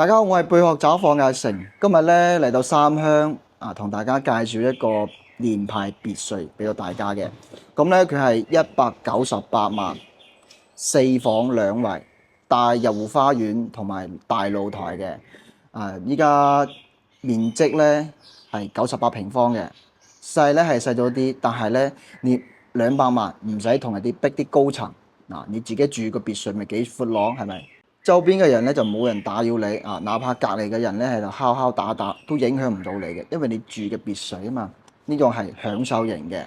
大家好，我係貝殼找貨嘅阿成，今日咧嚟到三鄉同大家介紹一個連排別墅俾到大家嘅。咁咧佢係198萬，4房2衛，大入戶花園同埋大露台嘅。依家面積咧係98平方嘅，細咧係細咗啲，但係咧你200萬唔使同人哋逼啲高層，你自己住個別墅咪幾闊朗係咪？周邊嘅人咧就冇人打擾你哪怕隔離嘅人咧喺度敲敲打打都影響唔到你嘅，因為你住嘅別墅啊嘛，呢個係享受型嘅。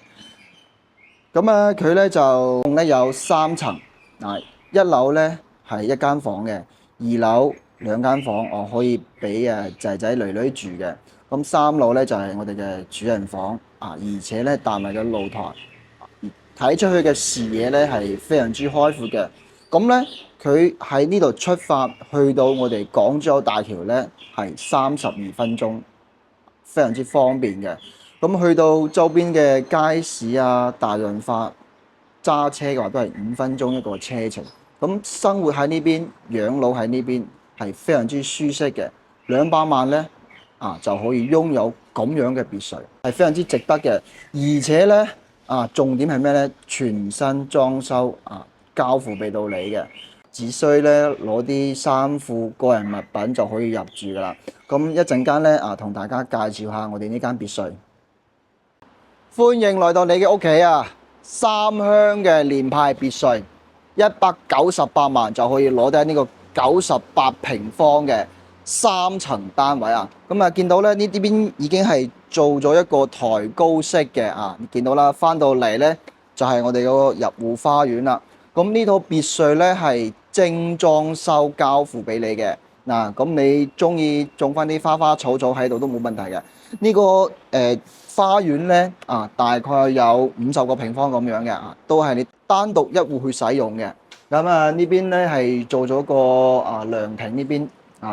咁佢咧就有3層，一樓咧係1間房嘅，2樓2間房，我可以俾仔仔女女住嘅。咁3樓咧就係我哋嘅主人房而且咧帶埋個露台，睇出去嘅視野咧係非常之開闊嘅。咁咧佢喺呢度出發去到我哋港珠澳大橋咧係32分鐘，非常之方便嘅。咁去到周邊嘅街市大潤發揸車嘅話都係5分鐘一個車程。咁生活喺呢邊，養老喺呢邊係非常之舒適嘅。200萬咧就可以擁有咁樣嘅別墅，係非常之值得嘅。而且咧重點係咩咧？全新裝修交付俾到你嘅，只需咧攞啲衫褲個人物品就可以入住噶啦。咁一陣間咧同大家介紹下我哋呢間別墅。歡迎來到你嘅屋企三鄉嘅連排別墅，198萬就可以攞低呢個98平方嘅3層單位咁見到咧呢邊已經係做咗一個抬高式嘅你見到啦，翻到嚟咧就係我哋嗰個入戶花園啦。咁呢套別墅咧係精裝修交付俾你嘅。咁你中意種翻啲花花草草喺度都冇問題嘅。呢個花園咧大概有50個平方咁樣嘅都係你單獨一戶去使用嘅。咁呢邊咧係做咗個涼亭，呢邊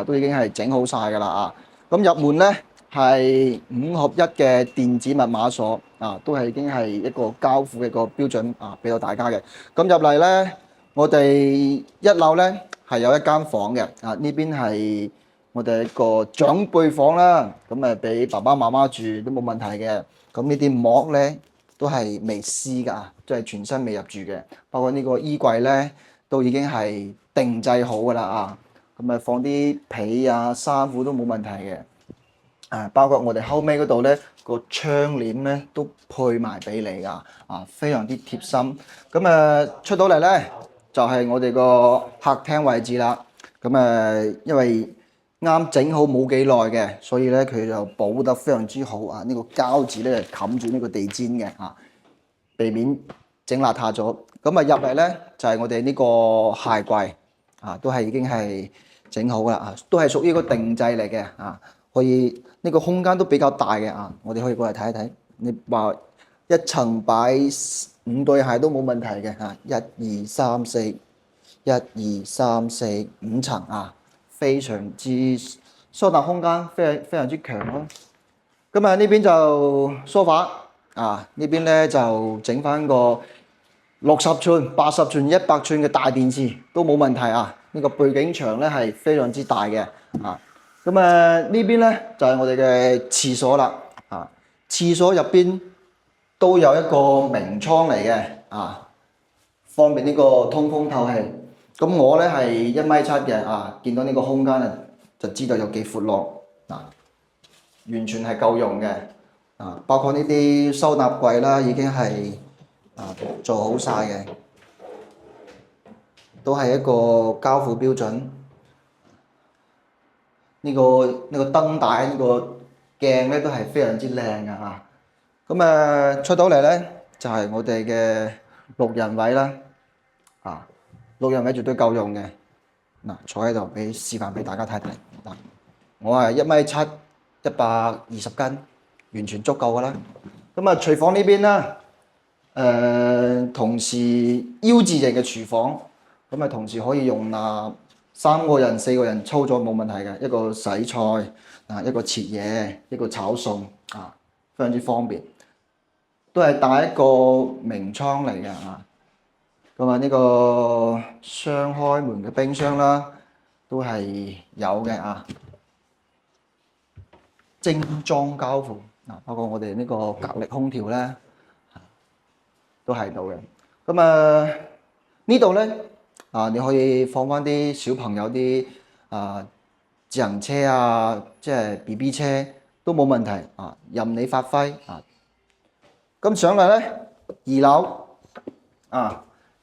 都已經係整好晒噶啦咁入門咧係5合1嘅電子密碼鎖都係已經係一個交付嘅個標準俾到大家嘅。咁入嚟咧，我哋1樓咧係有1間房嘅呢邊係我哋一個長輩房啦。咁俾爸爸媽媽住都冇問題嘅。咁呢啲膜咧都係未撕噶即係全新未入住嘅。包括呢個衣櫃咧都已經係定製好噶啦咁放啲被衫褲都冇問題嘅。包括我哋後尾嗰度咧個窗簾咧都配埋俾你噶非常之貼心。咁出到嚟咧就係我哋個客廳位置啦。咁因為啱整好冇幾耐嘅，所以咧佢就保得非常之好呢個膠紙咧冚住呢個地氈嘅避免整邋遢咗。咁入嚟咧就係我哋呢個鞋櫃都係已經係整好啦都係屬於個定制嚟嘅可以呢個空間都比較大嘅我哋可以過嚟睇一睇。你話一層擺5對鞋都冇問題嘅1、2、3、4，1、2、3、4、5層非常之收納空間非常之強咯。咁呢邊就梳化呢邊咧就整翻個60寸、80寸、100寸嘅大電視都冇問題呢個背景牆咧係非常之大嘅咁呢邊咧就係我哋嘅廁所啦廁所入邊都有一個明窗嚟嘅方便呢個通風透氣。咁我咧係1.7米嘅見到呢個空間就知道有幾闊落完全係夠用嘅包括呢啲收納櫃啦，已經係做好晒嘅，都係一個交付標準呢個燈帶呢個鏡咧都係非常之靚嘅嚇。咁出到嚟咧就係我哋嘅6人位啦，啊6人位絕對夠用嘅。嗱，坐喺度俾示範俾大家睇睇。嗱，我係1米7，120斤，完全足夠噶啦。廚房呢邊啦，同時 U 字型嘅廚房，同時可以容納3個人、4個人操作冇問題嘅。一個洗菜，一個切嘢，一個炒餸，非常之方便。都係帶一個明窗嚟嘅啊。呢個雙開門嘅冰箱啦，都係有嘅啊。精裝交付包括我哋呢個格力空調咧，都係到嘅。呢度咧你可以放翻啲小朋友啲自行車啊，即係 BB 車都冇問題啊，任你發揮啊。咁上嚟咧2樓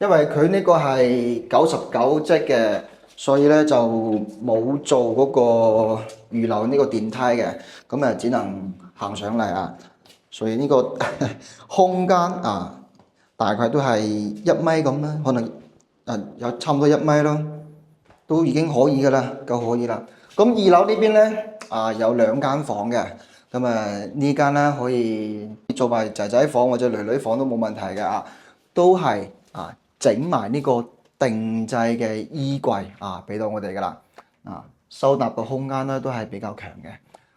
因為佢呢個係99積嘅，所以咧就冇做嗰個預留呢個電梯嘅，只能行上嚟啊。所以呢個空間大概都係1米咁啦，可能有差唔多1米咯，都已經可以噶啦，夠可以啦。咁2樓呢邊咧有2間房嘅，呢間咧可以做埋仔仔房或者女女房都冇問題嘅都係整埋呢個定制嘅衣櫃俾到我哋噶啦，收納個空間咧都係比較強嘅。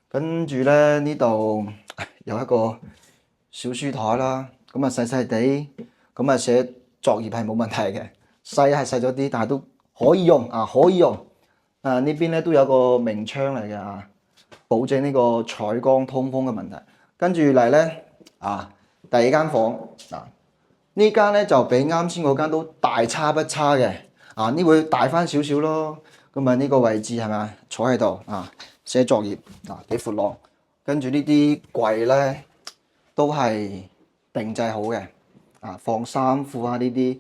跟住咧呢度有一個小書台啦，細細地，寫作業係冇問題嘅，細係細咗啲，但係都可以用可以用。呢邊咧都有個明窗嚟嘅保證呢個採光通風嘅問題。跟住嚟咧第2間房呢間咧就比啱先嗰間都大差不差嘅，呢會大翻少少咯。呢個位置係咪坐喺度寫作業幾闊落。跟住呢啲櫃咧都係定製好嘅，放衫褲呢啲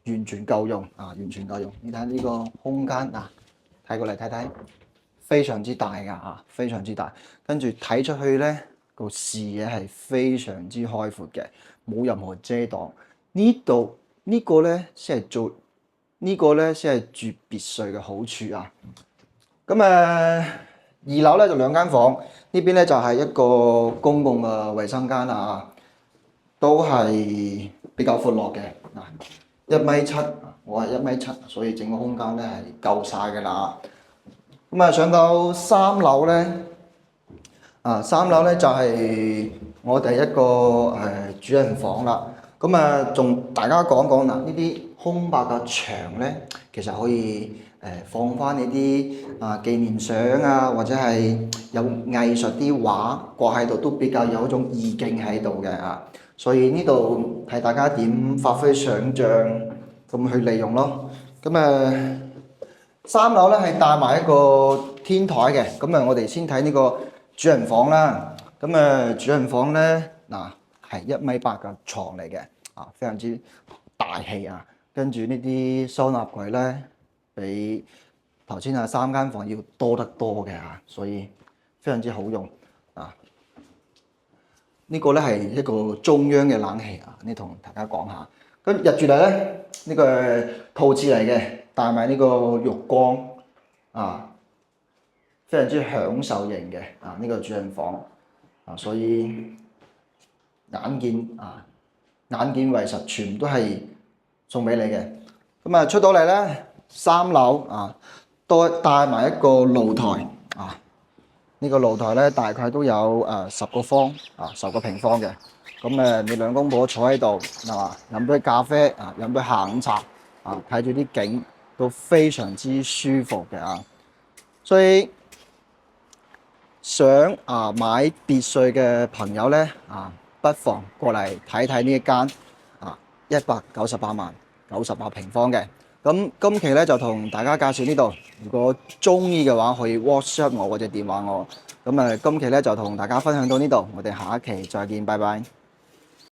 完全夠用完全夠用。你睇呢個空間睇過嚟睇睇，非常之大噶非常之大。跟住睇出去咧個視野係非常之開闊嘅。冇任何遮擋，呢度呢個咧先係住別墅嘅好處啊！2樓咧就2間房，呢邊咧就係一個公共嘅衛生間都係比較闊落嘅1米7，我係1米7，所以整個空間咧係夠晒嘅啦。上到3樓咧，3樓咧就係我哋一個主人房啦。仲大家講講呢啲空白嘅牆咧，其實可以放翻你啲紀念相或者係有藝術啲畫掛喺度，都比較有一種意境喺度嘅所以呢度睇大家點發揮想像咁去利用咯。3樓咧係帶埋一個天台嘅。我哋先睇呢個主人房啦。主人房咧係1米8嘅床嚟嘅，非常之大氣跟住呢啲收納櫃咧，比頭先3間房要多得多嘅所以非常之好用呢個咧係一個中央嘅冷氣呢，同大家講下。入住嚟咧，呢個係套廁嚟嘅，帶埋呢個浴缸非常之享受型嘅呢個主人房所以眼見為實，全部都係送俾你嘅。出到嚟咧，3樓都帶埋一個露台呢個露台咧大概都有10個平方嘅。你兩公婆坐喺度飲杯咖啡飲杯下午茶睇住啲景都非常之舒服嘅所以想買別墅嘅朋友咧不妨過嚟睇睇呢一間198萬98平方嘅。今期咧就同大家介紹呢度，如果中意嘅話可以 WhatsApp 我或者電話我。今期咧就同大家分享到呢度，我哋下一期再見，拜拜。